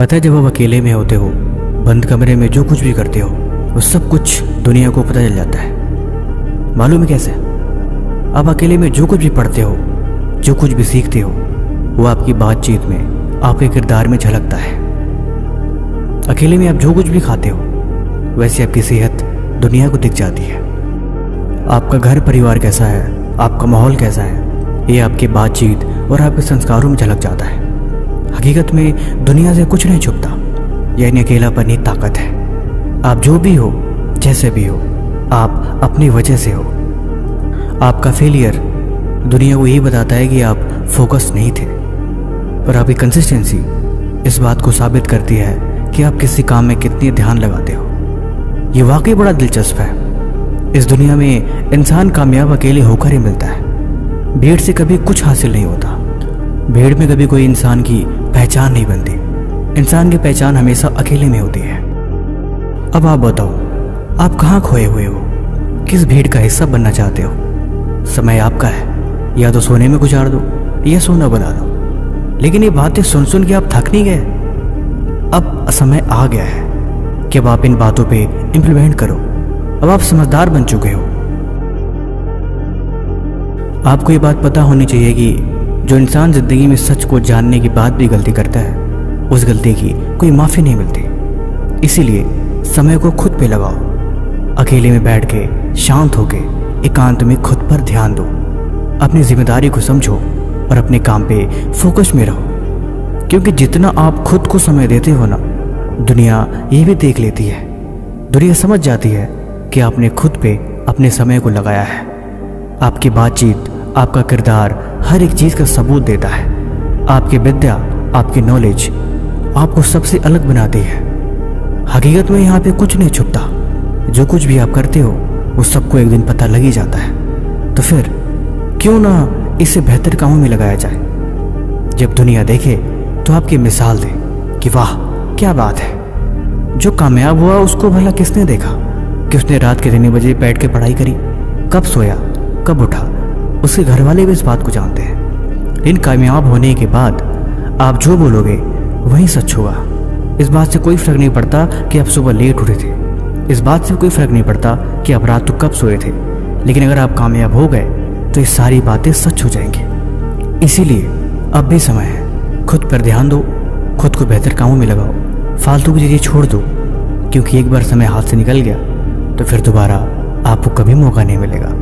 पता है, जब आप अकेले में होते हो, बंद कमरे में जो कुछ भी करते हो वो सब कुछ दुनिया को पता चल जाता है। मालूम है कैसे? आप अकेले में जो कुछ भी पढ़ते हो, जो कुछ भी सीखते हो, वो आपकी बातचीत में, आपके किरदार में झलकता है। अकेले में आप जो कुछ भी खाते हो, वैसे आपकी सेहत दुनिया को दिख जाती है। आपका घर परिवार कैसा है, आपका माहौल कैसा है, ये आपकी बातचीत और आपके संस्कारों में झलक जाता है। हकीकत में दुनिया से कुछ नहीं छुपता, यानी अकेलापन ही ताकत है। आप जो भी हो, जैसे भी हो, आप अपनी वजह से हो। आपका फेलियर दुनिया को यही बताता है कि आप फोकस नहीं थे, और आपकी कंसिस्टेंसी इस बात को साबित करती है कि आप किसी काम में कितनी ध्यान लगाते हो। ये वाकई बड़ा दिलचस्प है। इस दुनिया में इंसान कामयाब अकेले होकर ही मिलता है। भीड़ से कभी कुछ हासिल नहीं होता। भीड़ में कभी कोई इंसान की पहचान नहीं बनती। इंसान की पहचान हमेशा अकेले में होती है। अब आप बताओ, आप कहाँ खोए हुए हो? किस भीड़ का हिस्सा बनना चाहते हो? समय आपका है, या तो सोने में गुजार दो या सोना बना दो। लेकिन ये बातें सुन सुन के आप थक नहीं गए? अब समय आ गया है कि अब आप इन बातों पे इम्प्लीमेंट करो। अब आप समझदार बन चुके हो। आपको ये बात पता होनी चाहिए कि जो इंसान जिंदगी में सच को जानने के बाद भी गलती करता है, उस गलती की कोई माफ़ी नहीं मिलती। इसीलिए समय को खुद पे लगाओ। अकेले में बैठ के शांत होके एकांत में खुद पर ध्यान दो। अपनी जिम्मेदारी को समझो और अपने काम पे फोकस में रहो। क्योंकि जितना आप खुद को समय देते हो ना, दुनिया ये भी देख लेती है। दुनिया समझ जाती है कि आपने खुद पे अपने समय को लगाया है। आपकी बातचीत, आपका किरदार हर एक चीज़ का सबूत देता है। आपकी विद्या, आपकी नॉलेज आपको सबसे अलग बनाती है। हकीकत में यहाँ पे कुछ नहीं छुपता। जो कुछ भी आप करते हो वो सबको एक दिन पता लग ही जाता है। तो फिर क्यों ना इसे बेहतर कामों में लगाया जाए। जब दुनिया देखे तो आपकी मिसाल दे कि वाह क्या बात है। जो कामयाब हुआ उसको भला किसने देखा कि उसने रात के 3 बजे बैठ के पढ़ाई करी, कब सोया, कब उठा? उसके घर वाले भी इस बात को जानते हैं। इन कामयाब होने के बाद आप जो बोलोगे वही सच होगा। इस बात से कोई फर्क नहीं पड़ता कि आप सुबह लेट उठे थे। इस बात से कोई फर्क नहीं पड़ता कि आप रात को कब सोए थे। लेकिन अगर आप कामयाब हो गए तो ये सारी बातें सच हो जाएंगी। इसीलिए अब भी समय है। खुद पर ध्यान दो, खुद को बेहतर कामों में लगाओ, फालतू की चीज़ें छोड़ दो। क्योंकि एक बार समय हाथ से निकल गया तो फिर दोबारा आपको कभी मौका नहीं मिलेगा।